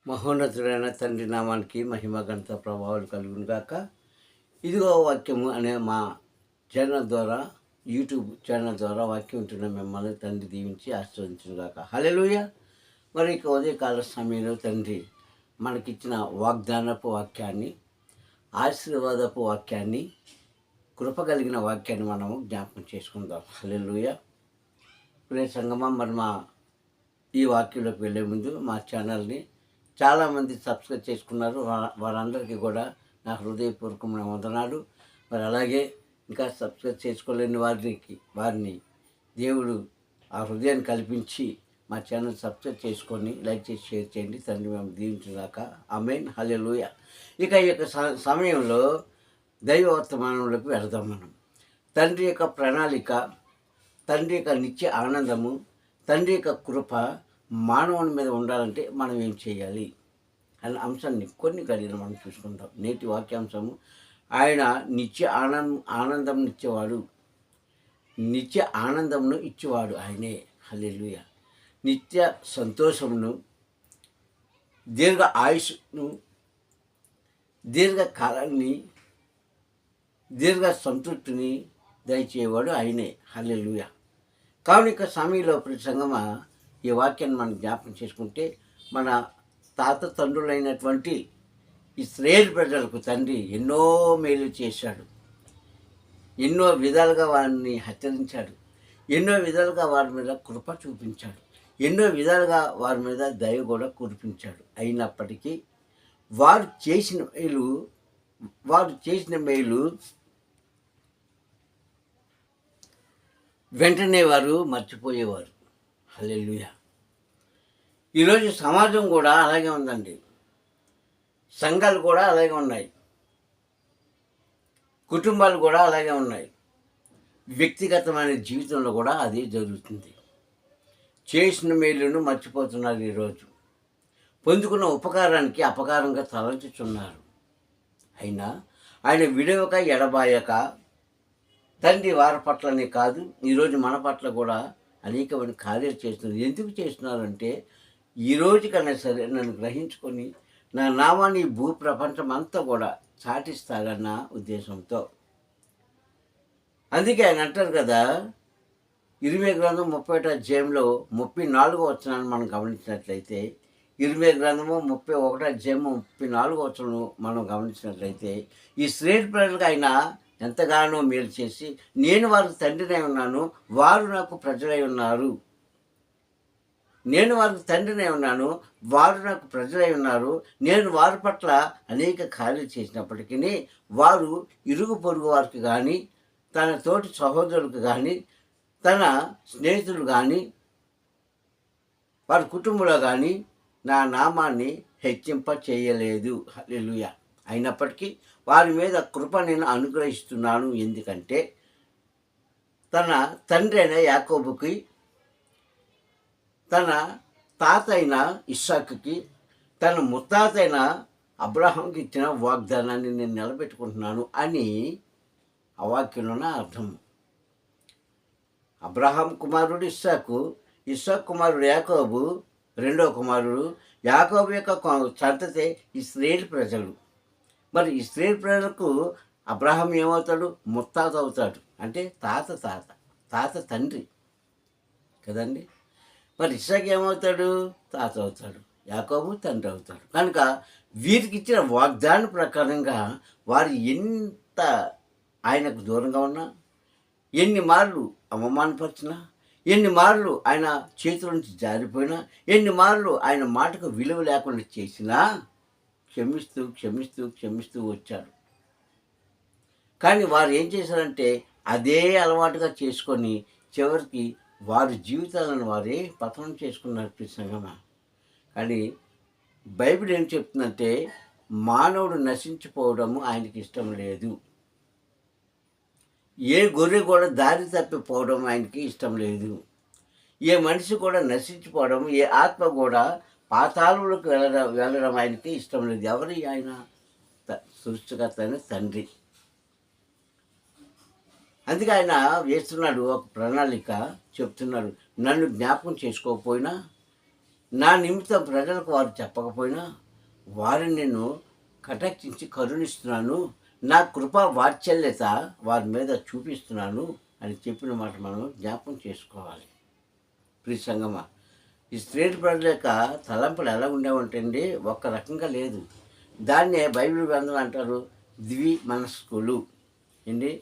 మహోన్నతుడైన తండ్రి నామానికి మహిమ ఘనత ప్రభావాలు కలుగును గాక. ఇదిగో వాక్యము అనే మా ఛానల్ ద్వారా, యూట్యూబ్ ఛానల్ ద్వారా వాక్యం ఉంటున్న మిమ్మల్ని తండ్రి దీవించి ఆశీర్వదించును గాక. హల్లెలూయా. మరి ఇక ఉదయకాల సమయంలో తండ్రి మనకిచ్చిన వాగ్దానపు వాక్యాన్ని, ఆశీర్వాదపు వాక్యాన్ని, కృప కలిగిన వాక్యాన్ని మనము జ్ఞాపకం చేసుకుందాం. హల్లెలూయా. ప్రియ సంగమం, మరి ఈ వాక్యంలోకి వెళ్ళే ముందు మా ఛానల్ని చాలామంది సబ్స్క్రైబ్ చేసుకున్నారు. వారందరికీ కూడా నా హృదయపూర్వకమైన వందనాలు. మరి అలాగే ఇంకా సబ్స్క్రైబ్ చేసుకోలేని వారిని దేవుడు ఆ హృదయాన్ని కల్పించి మా ఛానల్ సబ్స్క్రైబ్ చేసుకొని లైక్ చేసి షేర్ చేయండి. తండ్రి మేము దీవించుగాక. ఆమేన్. హల్లెలూయా. ఇక ఈ యొక్క సమయంలో దైవ వర్తమానంలోకి వెళదాం. మనం తండ్రి యొక్క ప్రణాళిక, తండ్రి యొక్క నిత్య ఆనందము, తండ్రి యొక్క కృప మానవుని మీద ఉండాలంటే మనం ఏం చేయాలి అనే అంశాన్ని కొన్ని గడియలు మనం చూసుకుంటాం. నేటి వాక్యాంశము, ఆయన నిత్య ఆనందం ఇచ్చేవాడు, నిత్య ఆనందంను ఇచ్చేవాడు ఆయనే. హల్లెలూయా. నిత్య సంతోషమును, దీర్ఘ ఆయుష్ను, దీర్ఘకాలాన్ని, దీర్ఘ సంతృప్తిని దయచేవాడు ఆయనే. హల్లెలూయా. కావున ఇక సమయంలో ప్రతి సంగమ ఈ వాక్యాన్ని మనం జ్ఞాపకం చేసుకుంటే, మన తాత తండ్రులైనటువంటి ఇశ్రాయేలు ప్రజలకు తండ్రి ఎన్నో మేలు చేశాడు. ఎన్నో విధాలుగా వారిని హెచ్చరించాడు. ఎన్నో విధాలుగా వారి మీద కృప చూపించాడు. ఎన్నో విధాలుగా వారి మీద దయ కూడా కురిపించాడు. అయినప్పటికీ వారు చేసిన మేలు వెంటనే వారు మర్చిపోయేవారు. హల్లెలూయా. ఈరోజు సమాజం కూడా అలాగే ఉందండి. సంఘాలు కూడా అలాగే ఉన్నాయి. కుటుంబాలు కూడా అలాగే ఉన్నాయి. వ్యక్తిగతమైన జీవితంలో కూడా అదే జరుగుతుంది. చేసిన మేలును మర్చిపోతున్నారు. ఈరోజు పొందుకున్న ఉపకారానికి అపకారంగా తలంచుచున్నారు. అయినా ఆయన విడవక ఎడబాయక తండ్రి వారి పట్లనే కాదు, ఈరోజు మన పట్ల కూడా అనేకమైన కార్యాలు చేస్తున్నారు. ఎందుకు చేస్తున్నారంటే, ఈ రోజుకన్నా సరే నన్ను గ్రహించుకొని నా నామాన్ని భూప్రపంచం అంతా కూడా చాటిస్తారన్న ఉద్దేశంతో. అందుకే ఆయన అంటారు కదా, ఇర్మీయా గ్రంథం 31వ అధ్యాయంలో 34వ వచనాన్ని మనం గమనించినట్లయితే, ఇర్మీయా గ్రంథము 31వ అధ్యాయం 34వ వచనం మనం గమనించినట్లయితే, ఈ ఇశ్రాయేలు ప్రజలకు ఆయన ఎంతగానో మేలు చేసి, నేను వారికి తండ్రినై ఉన్నాను, వారు నాకు ప్రజలై ఉన్నారు. నేను వారికి తండ్రినై ఉన్నాను, వారు నాకు ప్రజలై ఉన్నారు. నేను వారి పట్ల అనేక కార్యాలు చేసినప్పటికీ వారు ఇరుగు పొరుగు వారికి కానీ, తన తోటి సహోదరులకు కానీ, తన స్నేహితులు కానీ, వారి కుటుంబంలో కానీ నా నామాన్ని హెచ్చింప చేయలేదు. హల్లెలూయా. అయినప్పటికీ వారి మీద కృప నేను అనుగ్రహిస్తున్నాను. ఎందుకంటే తన తండ్రి అయిన యాకోబుకి, తన తాత అయిన ఇస్సాకుకి, తన ముత్తాత అయిన అబ్రహాంకి ఇచ్చిన వాగ్దానాన్ని నేను నిలబెట్టుకుంటున్నాను అని ఆ వాక్యంలోనే అర్థం. అబ్రహాం కుమారుడు ఇస్సాకు, ఇస్సాకు కుమారుడు యాకోబు, రెండవ కుమారుడు. యాకోబు యొక్క సంతతే ఇశ్రాయేలు ప్రజలు. మరి ఇశ్రాయేలు ప్రజలకు అబ్రహాం ఏమవుతాడు? ముత్తాత అవుతాడు. అంటే తాత తండ్రి కదండి. మరి ఇస్సాకు ఏమవుతాడు? తాత అవుతాడు. యాకోబు తండ్రి అవుతాడు. కనుక వీరికి ఇచ్చిన వాగ్దానం ప్రకారంగా వారు ఎంత ఆయనకు దూరంగా ఉన్నా, ఎన్ని మార్లు అవమానపరిచినా, ఎన్ని మార్లు ఆయన చేతుల నుంచి జారిపోయినా, ఎన్ని మార్లు ఆయన మాటకు విలువ లేకుండా చేసినా క్షమిస్తూ క్షమిస్తూ క్షమిస్తూ వచ్చారు. కానీ వారు ఏం చేశారంటే అదే అలవాటుగా చేసుకొని చివరికి వారి జీవితాలను వారే పతనం చేసుకున్నారు. ప్రసంగమా. కానీ బైబిల్ ఏం చెప్తుందంటే, మానవుడు నశించిపోవడము ఆయనకి ఇష్టం లేదు. ఏ గొర్రె కూడా దారి తప్పిపోవడం ఆయనకి ఇష్టం లేదు. ఏ మనిషి కూడా నశించిపోవడం, ఏ ఆత్మ కూడా పాతాళంలోకి వెళ్ళడం ఆయనకి ఇష్టం లేదు. ఎవరి ఆయన? సృష్టికర్త అయిన తండ్రి. అందుకే ఆయన వేస్తున్నాడు ఒక ప్రణాళిక, చెప్తున్నాడు, నన్ను జ్ఞాపకం చేసుకోకపోయినా నా నిమిత్తం ప్రజలకు వారు చెప్పకపోయినా వారిని నేను కటాక్షించి కరుణిస్తున్నాను, నా కృపా వాత్సల్యత వారి మీద చూపిస్తున్నాను అని చెప్పిన మాట మనం జ్ఞాపకం చేసుకోవాలి. ప్రియ సంగమా, ఇశ్రాయేలు ప్రజల యొక్క తలంపులు ఎలా ఉండేవంటండి? ఒక్క రకంగా లేదు. దాన్నే బైబిల్ గ్రంథం అంటారు ద్విమనస్కులు. ఏంటి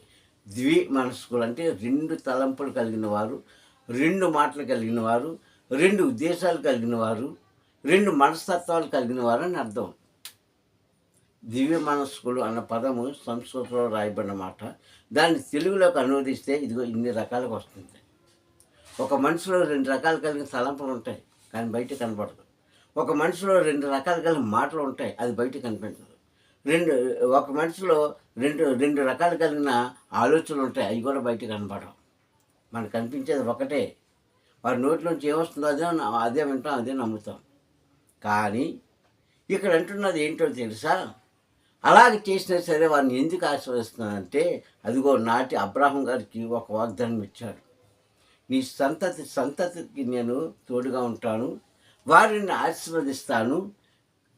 ద్విమనస్కులు అంటే రెండు తలంపులు కలిగిన వారు, రెండు మాటలు కలిగిన వారు, రెండు ఉద్దేశాలు కలిగిన వారు, రెండు మనస్తత్వాలు కలిగిన వారు అని అర్థం. దివ్య మనస్కులు అన్న పదము సంస్కృతంలో రాయబడిన మాట. దాన్ని తెలుగులోకి అనువదిస్తే ఇదిగో ఇన్ని రకాలుగా వస్తుంది. ఒక మనిషిలో రెండు రకాలు కలిగిన తలంపులు ఉంటాయి, కానీ బయట కనపడదు. ఒక మనిషిలో రెండు రకాలు కలిగిన మాటలు ఉంటాయి, అది బయట కనిపించదు. ఒక మనిషిలో రెండు రకాలు కలిగిన ఆలోచనలు ఉంటాయి, అవి కూడా బయట కనపడవు. మనకు కనిపించేది ఒకటే. వారి నోట్లోంచి ఏమొస్తుందో అదే వింటాం, అదే నమ్ముతాం. కానీ ఇక్కడ అంటున్నది ఏంటో తెలుసా? అలాగే చేసినా సరే వారిని ఎందుకు ఆశీర్వదిస్తున్నానంటే, అదిగో నాటి అబ్రాహం గారికి ఒక వాగ్దానం ఇచ్చాడు. నీ సంతతికి నేను తోడుగా ఉంటాను, వారిని ఆశీర్వదిస్తాను,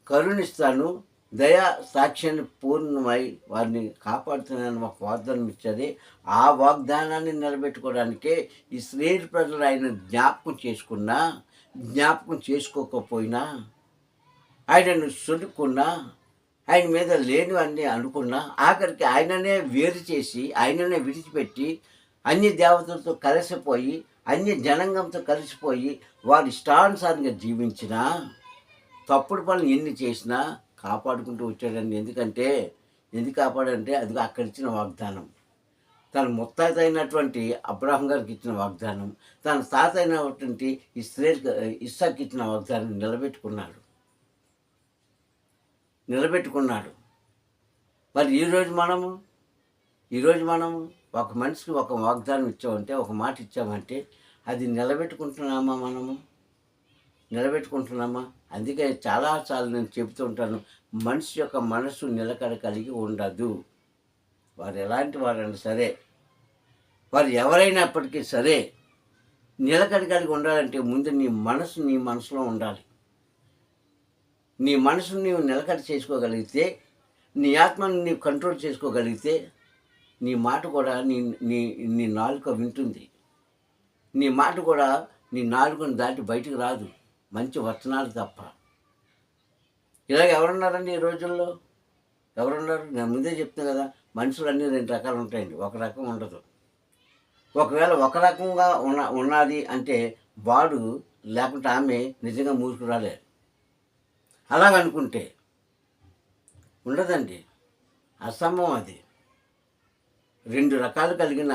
కరుణిస్తాను, దయా సాక్ష్యాన్ని పూర్ణమై వారిని కాపాడుతున్నానని ఒక వాగ్దానం ఇచ్చేది. ఆ వాగ్దానాన్ని నిలబెట్టుకోవడానికే ఇశ్రాయేలు ప్రజలు ఆయన జ్ఞాపకం చేసుకోకపోయినా, ఆయనను సొలుక్కున్నా, ఆయన మీద లేనివన్నీ అనుకున్నా, ఆఖరికి ఆయననే వేరు చేసి, ఆయననే విడిచిపెట్టి అన్య దేవతలతో కలిసిపోయి, అన్య జనాంగంతో కలిసిపోయి వారి ఇష్టానుసారంగా జీవించినా, తప్పుడు పనులు ఎన్ని చేసినా కాపాడుకుంటూ వచ్చాడండి. ఎందుకు కాపాడంటే అది అక్కడ ఇచ్చిన వాగ్దానం. తన ముత్తాత అయినటువంటి అబ్రాహం గారికి ఇచ్చిన వాగ్దానం, తన తాత అయినటువంటి ఇస్సాకు ఇచ్చిన వాగ్దానం నిలబెట్టుకున్నాడు. మరి ఈరోజు మనము ఒక మనిషికి ఒక వాగ్దానం ఇచ్చామంటే, ఒక మాట ఇచ్చామంటే అది నిలబెట్టుకుంటున్నామా? అందుకే చాలాసార్లు నేను చెబుతూ ఉంటాను, మనిషి యొక్క మనసు నిలకడ కలిగి ఉండదు. వారు ఎలాంటి వారైనా సరే, వారు ఎవరైనప్పటికీ సరే, నిలకడ కలిగి ఉండాలంటే ముందు నీ మనసులో ఉండాలి. నీ మనసును నీవు నిలకడ చేసుకోగలిగితే, నీ ఆత్మను నీవు కంట్రోల్ చేసుకోగలిగితే, నీ మాట కూడా నీ నాలుక వింటుంది. నీ మాట కూడా నీ నాలుకను దాటి బయటకు రాదు, మంచి వచనాలు తప్ప. ఇలాగ ఎవరున్నారండి ఈ రోజుల్లో? ఎవరున్నారు? నేను ముందే చెప్తాను కదా, మనుషులు అన్నీ రెండు రకాలు ఉంటాయండి, ఒక రకం ఉండదు. ఒకవేళ ఒక రకంగా ఉన్నది అంటే వాడు లేకుంటే ఆమె నిజంగా మూర్ఖురాలే. అలాగనుకుంటే ఉండదండి, అసంభవం అది. రెండు రకాలు కలిగిన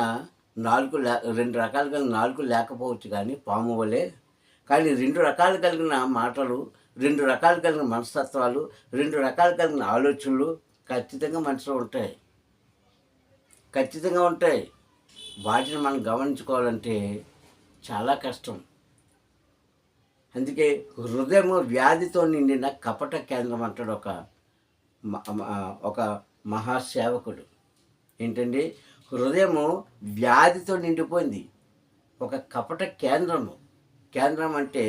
నాలుగు లేకపోవచ్చు కానీ పాము వలే. కానీ రెండు రకాలు కలిగిన మాటలు, రెండు రకాలు కలిగిన మనస్తత్వాలు, రెండు రకాలు కలిగిన ఆలోచనలు ఖచ్చితంగా మనసులో ఉంటాయి. వాటిని మనం గమనించుకోవాలంటే చాలా కష్టం. అందుకే హృదయము వ్యాధితో నిండిన కపట కేంద్రం అంటాడు ఒక మహాసేవకుడు. ఏంటండి? హృదయము వ్యాధితో నిండిపోయింది. ఒక కపట కేంద్రం అంటే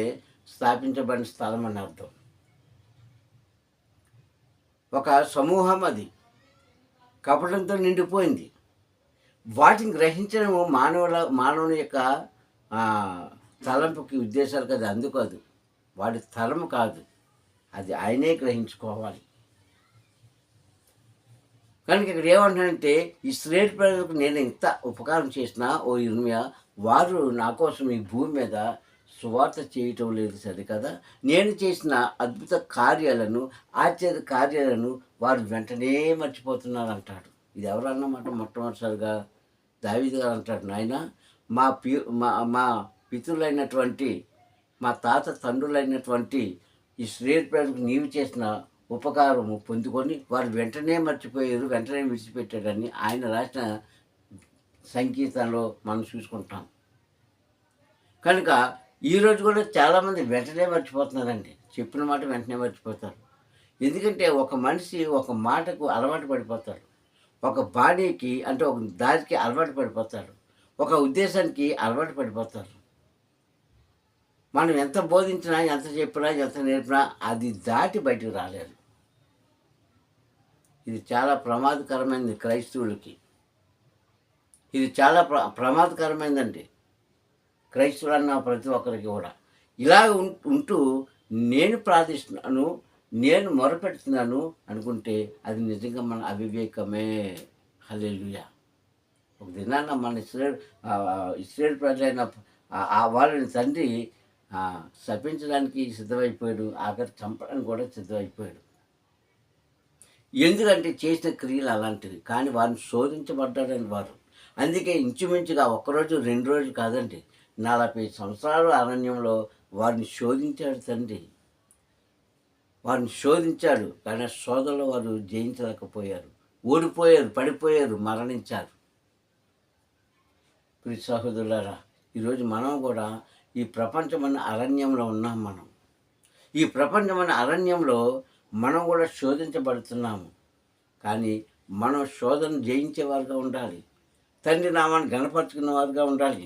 స్థాపించబడిన స్థలం అని అర్థం. ఒక సమూహం అది కపటంతో నిండిపోయింది. వాటిని గ్రహించడం మానవుని యొక్క తలంపుకి ఉద్దేశాలు అది అందుకోదు. వాడి తలము కాదు, అది ఆయనే గ్రహించుకోవాలి. కనుక ఇక్కడ ఏమంటానంటే, ఇశ్రాయేలు ప్రజలకు నేను ఇంత ఉపకారం చేసినా ఓ ఇర్మియా, వారు నా కోసం ఈ భూమి మీద సువార్త చేయటం లేదు సరికదా. నేను చేసిన అద్భుత కార్యాలను, ఆశ్చర్య కార్యాలను వారు వెంటనే మర్చిపోతున్నారు అంటాడు. ఇది ఎవరన్నమాట? మొట్టమొదటిసారిగా దావీదు గారు అంటాడు, నాయన మా పితరులైనటువంటి, మా తాత తండ్రులైనటువంటి ఇశ్రాయేలు ప్రజలకు నీవు చేసిన ఉపకారము పొందుకొని వారు వెంటనే మర్చిపోయారు, వెంటనే విడిచిపెట్టారని ఆయన రాసిన సంగీతంలో మనం చూసుకుంటాం. కనుక ఈరోజు కూడా చాలామంది వెంటనే మర్చిపోతున్నారండి. చెప్పిన మాట వెంటనే మర్చిపోతారు. ఎందుకంటే ఒక మనిషి ఒక మాటకు అలవాటు పడిపోతాడు, ఒక బాడీకి అంటే ఒక దారికి అలవాటు పడిపోతాడు, ఒక ఉద్దేశానికి అలవాటు పడిపోతారు. మనం ఎంత బోధించినా, ఎంత చెప్పినా, ఎంత నేర్పినా అది దాటి బయటికి రాలేరు. ఇది చాలా ప్రమాదకరమైనది క్రైస్తవులకి. ఇది చాలా ప్రమాదకరమైనదండి. క్రైస్తవులన్న ప్రతి ఒక్కరికి కూడా. ఇలాగ ఉంటూ నేను ప్రార్థిస్తున్నాను, నేను మొరపెడుతున్నాను అనుకుంటే అది నిజంగా మన అవివేకమే. హల్లెలూయా! ఒక దినాన మన ఇశ్రాయేలు ప్రజలైన వాళ్ళని తండ్రి శపించడానికి సిద్ధమైపోయాడు. ఆఖరికి చంపడానికి కూడా సిద్ధమైపోయాడు. ఎందుకంటే చేసిన క్రియలు అలాంటివి. కానీ వారిని శోధించబడ్డారని వారు. అందుకే ఇంచుమించుగా ఒక్కరోజు 2 రోజులు కాదండి, 40 సంవత్సరాలు అరణ్యంలో వారిని శోధించాడు తండ్రి. వారిని శోధించాడు. కానీ ఆ శోధనలో వారు జయించలేకపోయారు. ఓడిపోయారు, పడిపోయారు, మరణించారు. ప్రియ సహోదరులారా, ఈరోజు మనం కూడా ఈ ప్రపంచమన్న అరణ్యంలో ఉన్నాం మనం. ఈ ప్రపంచమన్న అరణ్యంలో మనం కూడా శోధించబడుతున్నాము. కానీ మనం శోధన జయించేవారుగా ఉండాలి. తండ్రి నామాన్ని గణపరుచుకున్న వారుగా ఉండాలి.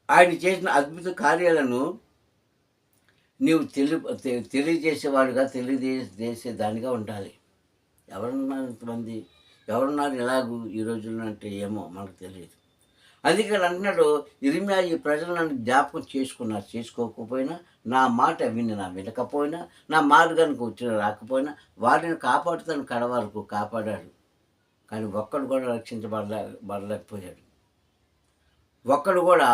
ఆయన చేసిన అద్భుత కార్యాలను నీవు తెలియజేసేవాడుగా తెలియజేసేదానిగా ఉండాలి. ఎవరున్నారు ఇంతమంది? ఎవరున్నారు ఇలాగూ ఈ రోజుల్లో అంటే ఏమో మనకు తెలియదు. అందుకే అంటున్నాడు, ఇర్మియా ఈ ప్రజలు నన్ను జ్ఞాపకం చేసుకున్నారు. చేసుకోకపోయినా, నా మాట వినకపోయినా, నా మార్గానికి వచ్చిన రాకపోయినా వారిని కాపాడుతాను, కడవరకు కాపాడాడు. కానీ ఒక్కడు కూడా బడలేకపోయాడు. ఒక్కడు కూడా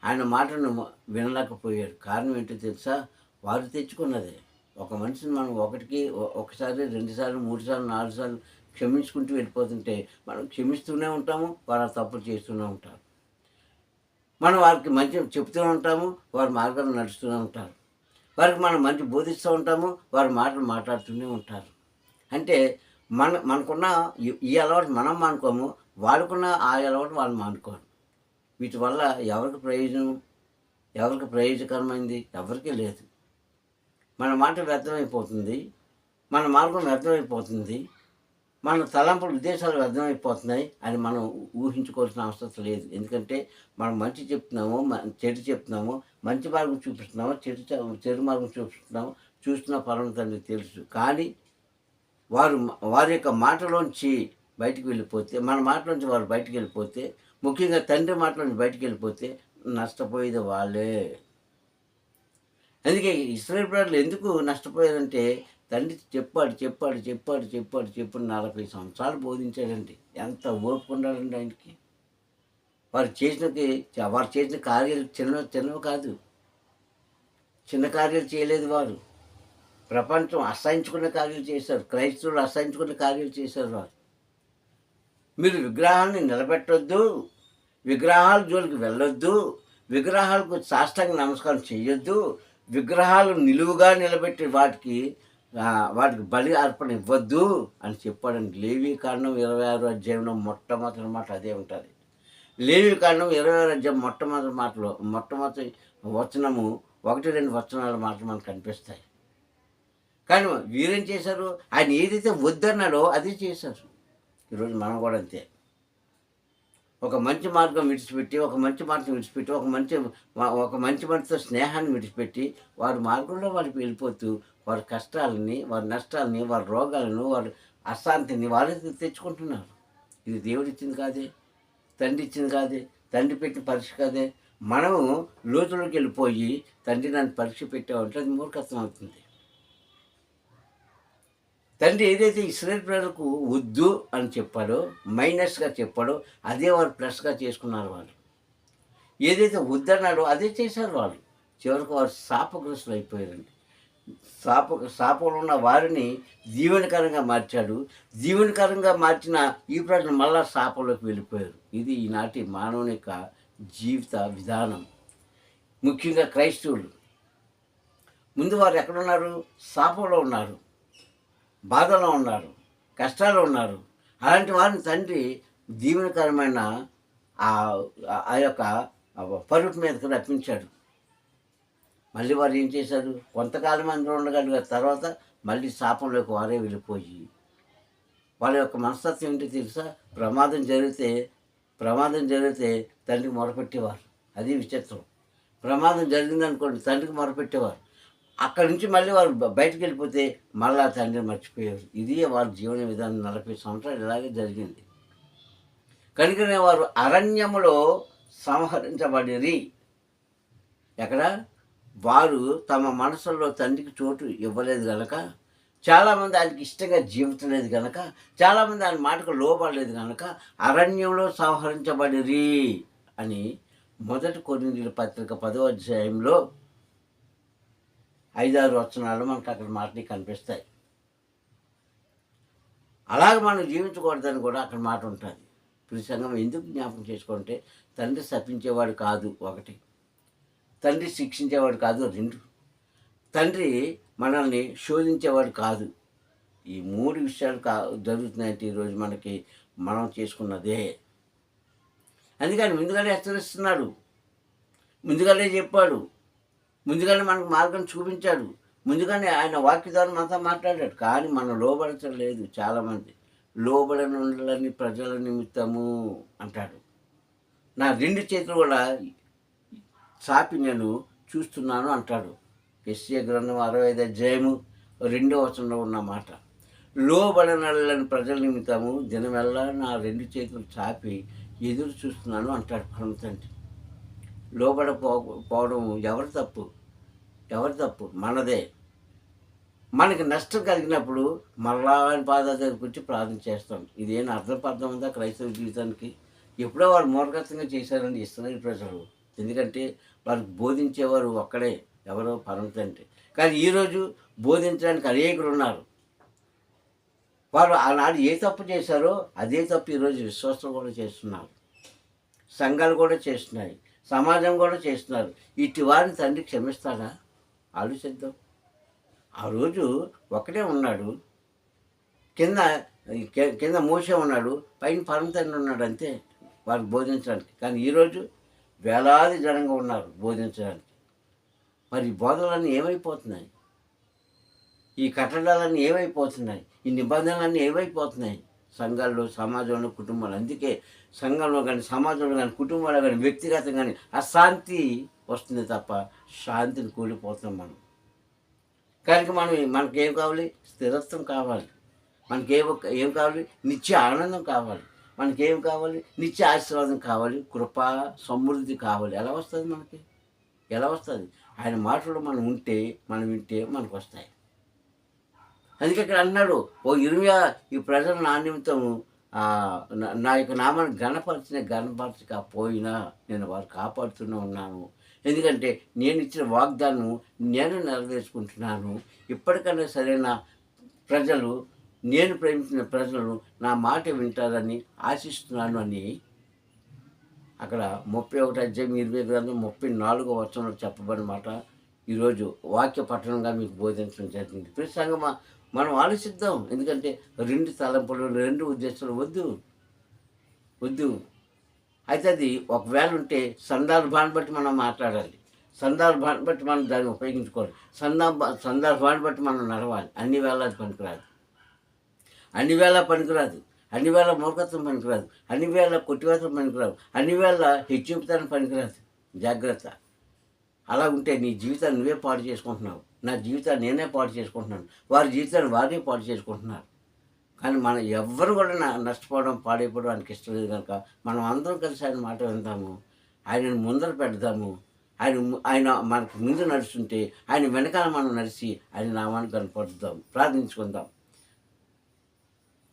ఆయన మాటను వినలేకపోయాడు. కారణం ఏంటో తెలుసా? వారు తెచ్చుకున్నదే. ఒక మనిషిని మనం ఒకసారి, 2 సార్లు, 3 సార్లు, 4 సార్లు క్షమించుకుంటూ వెళ్ళిపోతుంటే మనం క్షమిస్తూనే ఉంటాము, వారు తప్పులు చేస్తూనే ఉంటారు. మనం వారికి మంచి చెప్తూనే ఉంటాము, వారి మార్గాలు నడుస్తూనే ఉంటారు. వారికి మనం మంచి బోధిస్తూ ఉంటాము, వారి మాటలు మాట్లాడుతూనే ఉంటారు. అంటే మనకున్న ఈ అలవాటు మనం మానుకోము, వాళ్ళకున్న ఆ అలవాటు వాళ్ళు మానుకోరు. వీటి వల్ల ఎవరికి ప్రయోజనం, ఎవరికి ప్రయోజనకరమైంది? ఎవరికీ లేదు. మన మాట వ్యర్థమైపోతుంది, మన మార్గం వ్యర్థమైపోతుంది, మన తలంపుల ఉద్దేశాలు వ్యర్థమైపోతున్నాయి అని మనం ఊహించుకోవాల్సిన అవసరం లేదు. ఎందుకంటే మనం మంచి చెప్తున్నామో, చెడు చెప్తున్నామో, మంచి మార్గం చూపిస్తున్నామో, చెడు మార్గం చూపిస్తున్నామో చూస్తున్న పరమ తండ్రి తెలుసు. కానీ వారి యొక్క మాటలోంచి బయటికి వెళ్ళిపోతే, మన మాటలోంచి వారు బయటికి వెళ్ళిపోతే, ముఖ్యంగా తండ్రి మాటలోంచి బయటికి వెళ్ళిపోతే నష్టపోయేది వాళ్ళే. అందుకే ఇశ్రాయేలు ప్రజలు ఎందుకు నష్టపోయారంటే, తండ్రి చెప్పాడు 40 సంవత్సరాలు బోధించాడండి. ఎంత ఓర్పు ఉండాలండి ఆయనకి. వారు చేసిన కార్యాలు చిన్నవి కాదు. చిన్న కార్యాలు చేయలేదు వారు. ప్రపంచం అసహించుకునే కార్యాలు చేశారు. క్రైస్తవులు అసహించుకునే కార్యాలు చేశారు వారు. మీరు విగ్రహాన్ని నిలబెట్టొద్దు, విగ్రహాల జోలికి వెళ్ళొద్దు, విగ్రహాలకు సాష్టాంగ నమస్కారం చేయొద్దు, విగ్రహాలు నిలువుగా నిలబెట్టి వాటికి బలి అర్పణ ఇవ్వద్దు అని చెప్పాడండి. లేవీకాండం 26వ అధ్యాయంలో మొట్టమొదటి మాట అదే ఉంటుంది. లేవీకాండం 26వ అధ్యాయం మొట్టమొదటి వచనము 1-2 వచనాల మాటలు మనకు కనిపిస్తాయి. కానీ వీరేం చేశారు? ఆయన ఏదైతే వద్దన్నాడో అది చేశారు. ఈరోజు మనం కూడా అంతే. ఒక మంచి మార్గం విడిచిపెట్టి, ఒక మంచి మాటను విడిచిపెట్టి, ఒక మంచి మనసుతో స్నేహాన్ని విడిచిపెట్టి వారి మార్గంలో వారికి వెళ్ళిపోతూ వారి కష్టాలని, వారి నష్టాలని, వారి రోగాలను, వారి అశాంతిని వారు తెచ్చుకుంటున్నారు. ఇది దేవుడిచ్చింది కాదే, తండ్రి ఇచ్చింది కాదే, తండ్రి పెట్టిన పరీక్ష కాదే. మనము లోతులోకి వెళ్ళిపోయి తండ్రి నన్ను పరీక్ష పెట్టామంటే అది మూర్ఖత్వం అవుతుంది. తండ్రి ఏదైతే ఇశ్రాయేలు ప్రజలకు వద్దు అని చెప్పాడో, మైనస్గా చెప్పాడో అదే వారు ప్లస్గా చేసుకున్నారు. వాళ్ళు ఏదైతే వద్దన్నాడో అదే చేశారు. వాళ్ళు చివరికి వారు శాపగ్రస్తులు అయిపోయారండి. శాపంలో ఉన్న వారిని దీవెనకరంగా మార్చాడు. దీవెనకరంగా మార్చిన ఈ ప్రజలు మళ్ళా శాపంలోకి వెళ్ళిపోయారు. ఇది ఈనాటి మానవుని యొక్క జీవిత విధానం. ముఖ్యంగా క్రైస్తవులు ముందు వారు ఎక్కడున్నారు? శాపంలో ఉన్నారు, బాధలో ఉన్నారు, కష్టాలు ఉన్నారు. అలాంటి వారిని తండ్రి దీవెనకరమైన ఆ యొక్క పరుపు మీదకి రప్పించాడు. మళ్ళీ వారు ఏం చేశారు? కొంతకాలం అందులో ఉండగలిగారు. తర్వాత మళ్ళీ శాపంలోకి వారే వెళ్ళిపోయి వాళ్ళ యొక్క మనస్తత్వం ఏంటో తెలుసా? ప్రమాదం జరిగితే తండ్రికి మొరపెట్టేవారు. అది విచిత్రం. ప్రమాదం జరిగిందనుకోండి తండ్రికి మొరపెట్టేవారు. అక్కడి నుంచి మళ్ళీ వారు బయటికి వెళ్ళిపోతే మళ్ళా తండ్రిని మర్చిపోయారు. ఇది వారి జీవన విధానం 40 సంవత్సరాలు ఇలాగే జరిగింది. కనుకనే వారు అరణ్యములో సంహరించబడిరి. ఎక్కడ? వారు తమ మనసులో తండ్రికి చోటు ఇవ్వలేదు గనక, చాలామంది ఆయనకి ఇష్టంగా జీవించలేదు గనక, చాలామంది ఆయన మాటకు లోబడలేదు గనక అరణ్యంలో సంహరించబడిరి అని 1 కొరింథీయుల పత్రిక 10వ అధ్యాయంలో 5-6 వచనాలు మనకు అక్కడ మాటలు కనిపిస్తాయి. అలాగ మనం జీవించకూడదని కూడా అక్కడ మాట ఉంటుంది. ప్రతి సంఘం ఎందుకు జ్ఞాపకం చేసుకుంటే తండ్రి శపించేవాడు కాదు 1, తండ్రి శిక్షించేవాడు కాదు 2, తండ్రి మనల్ని శోధించేవాడు కాదు. ఈ 3 విషయాలు జరుగుతున్నాయంటే ఈరోజు మనం చేసుకున్నదే. అందుకని ముందుగానే హెచ్చరిస్తున్నాడు, ముందుగానే చెప్పాడు, ముందుగానే మనకు మార్గం చూపించాడు, ముందుగానే ఆయన వాక్య ద్వారా మనతో మాట్లాడాడు. కానీ మనం లోబడటం లేదు. చాలామంది లోబడనులని ప్రజల నిమిత్తము అంటాడు. నా 2 చేతులు కూడా చాపి నేను చూస్తున్నాను అంటాడు. యెషయా గ్రంథం 65 అధ్యాయము 2వ వచనంలో ఉన్న మాట. లోబడనలని ప్రజల నిమిత్తము దినమెల్లా నా 2 చేతులు చాపి ఎదురు చూస్తున్నాను అంటాడు పరమ తండ్రి. లోబడపోవడం ఎవరి తప్పు? మనదే. మనకి నష్టం కలిగినప్పుడు మరలా ఆయన పాదాల దగ్గరికి వచ్చి ప్రార్థన చేస్తాం. ఇదేం అర్థం ఉందా క్రైస్తవ జీవితానికి? ఎప్పుడో వారు మూర్ఖత్వంగా చేశారని ఇస్రాయేలు ప్రజలు. ఎందుకంటే వారికి బోధించేవారు ఒక్కడే, ఎవరో పరమ తండ్రి. కానీ ఈరోజు బోధించడానికి అనేకులు ఉన్నారు. వారు ఆనాడు ఏ తప్పు చేశారో అదే తప్పు ఈరోజు విశ్వాసం కూడా చేస్తున్నారు, సంఘాలు కూడా చేస్తున్నాయి, సమాజం కూడా చేస్తున్నారు. ఇటు వారిని తండ్రి క్షమిస్తాడా? ఆలోచిద్దాం. ఆ రోజు ఒకటే ఉన్నాడు, కింద మోసే ఉన్నాడు, పైన పరమ తండ్రి ఉన్నాడు, అంతే వారికి బోధించడానికి. కానీ ఈరోజు వేలాది జనంగా ఉన్నారు బోధించడానికి. మరి బోధనలన్నీ ఏమైపోతున్నాయి? ఈ కట్టడాలన్నీ ఏమైపోతున్నాయి? ఈ నిబంధనలన్నీ ఏమైపోతున్నాయి? సంఘాల్లో, సమాజంలో, కుటుంబాలు. అందుకే సంఘంలో కానీ, సమాజంలో కానీ, కుటుంబాల్లో కానీ, వ్యక్తిగతంగా కానీ అశాంతి వస్తుంది తప్ప శాంతిని కూలిపోతున్నాం మనం. కనుక మనకేం కావాలి? స్థిరత్వం కావాలి. ఏం కావాలి? నిత్య ఆనందం కావాలి. మనకేం కావాలి? నిత్య ఆశీర్వాదం కావాలి, కృపా సమృద్ధి కావాలి. ఎలా వస్తుంది? ఎలా వస్తుంది? ఆయన మాటలు మనం వింటే మనకు వస్తాయి. అందుకే ఇక్కడ అన్నాడు, ఓ ఇర్మియా, ఈ ప్రజలు నా నిమిత్తము నా యొక్క నామాన్ని గణపరచకపోయినా నేను వారు కాపాడుతూనే ఉన్నాను. ఎందుకంటే నేను ఇచ్చిన వాగ్దానం నేను నెరవేర్చుకుంటున్నాను. ఇప్పటికైనా సరైన ప్రజలు, నేను ప్రేమించిన ప్రజలు నా మాట వింటారని ఆశిస్తున్నాను అని అక్కడ 31 అధ్యాయం 20 గ్రంథం 34వ వచనంలో చెప్పబడిన మాట ఈరోజు వాక్య పఠనంగా మీకు బోధించడం జరిగింది. ప్రతి సంగమా మనం ఆలోచిద్దాం. ఎందుకంటే 2 తలంపులు, 2 ఉద్దేశాలు వద్దు. అయితే అది ఒకవేళ ఉంటే సందర్భాన్ని బట్టి మనం మాట్లాడాలి, సందర్భాన్ని బట్టి మనం దాన్ని ఉపయోగించుకోవాలి, సందర్భాన్ని బట్టి మనం నడవాలి. అన్ని వేళ అది పనికిరాదు, అన్ని వేళ మూర్ఖత్వం పనికిరాదు, అన్ని వేళ కొట్టివేతం పనికిరాదు, అన్ని వేళ హెచ్చింపుతానికి పనికిరాదు. జాగ్రత్త. అలా ఉంటే నీ జీవితాన్ని నువ్వే పాడు చేసుకుంటున్నావు, నా జీవితాన్ని నేనే పాడు చేసుకుంటున్నాను, వారి జీవితాన్ని వారే పాడు చేసుకుంటున్నారు. కానీ మనం ఎవ్వరు కూడా నష్టపోవడం, పాడైపోవడం ఆయనకి ఇష్టం లేదు. కనుక మనం అందరం కలిసి ఆయన మాట విందాము, ఆయనను ముందర పెడదాము. ఆయన మనకు ముందు నడుస్తుంటే ఆయన వెనకాల మనం నడిచి ఆయన నామాన్ని కనపడుద్దాం. ప్రార్థించుకుందాం.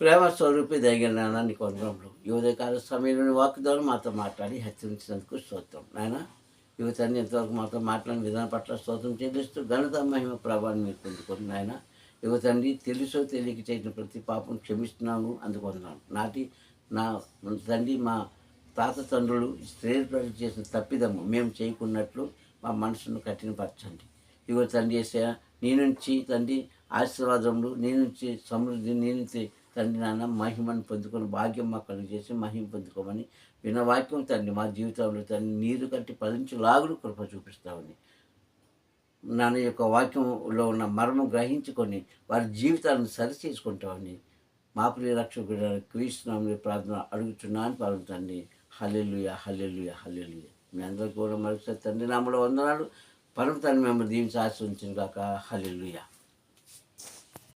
ప్రేమ స్వరూపి దయగలిగిన నీకు వందనములు. ఈ ఉదయకాల సమయంలోని వాక్కు ద్వారా మాతో మాట్లాడి హెచ్చరించినందుకు స్తోత్రం. నాయన యువతని ఎంతవరకు మాతో మాట్లాడిన విధానం పట్ల స్తోత్రం చెల్లిస్తూ ఘనత మహిమ ప్రభావాన్ని మీరు పొందుకోండి. నాయన యువతండి, తెలుసో తెలియక చేసిన ప్రతి పాపం క్షమిస్తున్నాను, అందుకున్నాను. నా తండ్రి, మా తాత తండ్రులు స్త్రీలు చేసిన తప్పిదము మేము చేయకున్నట్లు మా మనసును కఠినపరచండి. ఇగో తండ్రి చేసే నీ నుంచి తండ్రి ఆశీర్వాదములు, నీ నుంచి సమృద్ధి, నీ నుంచి తండ్రి నాన్న మహిమను పొందుకొని భాగ్యం మాకు కలుగు చేసి మహిమ పొందుకోమని విన్న వాక్యం తండ్రి మా జీవితంలో తండ్రి నీరు కట్టి ఫలించులాగులు కృప చూపిస్తామని, నాన్న యొక్క వాక్యంలో ఉన్న మర్మం గ్రహించుకొని వారి జీవితాలను సరిచేసుకుంటామని మా ప్రియ రక్షకుడు క్రీస్తు నామములో ప్రార్థన అడుగుతున్నాను. పాల్గొంతండి. హల్లెలూయా, హల్లెలూయా, హల్లెలూయా. మీ అందరికీ కూడా మరొకసారి తండ్రి నామములో వందనాలు. పరమ తండ్రి మిమ్మల్ని దీవించి ఆశీర్వదించును గాక. హల్లెలూయా.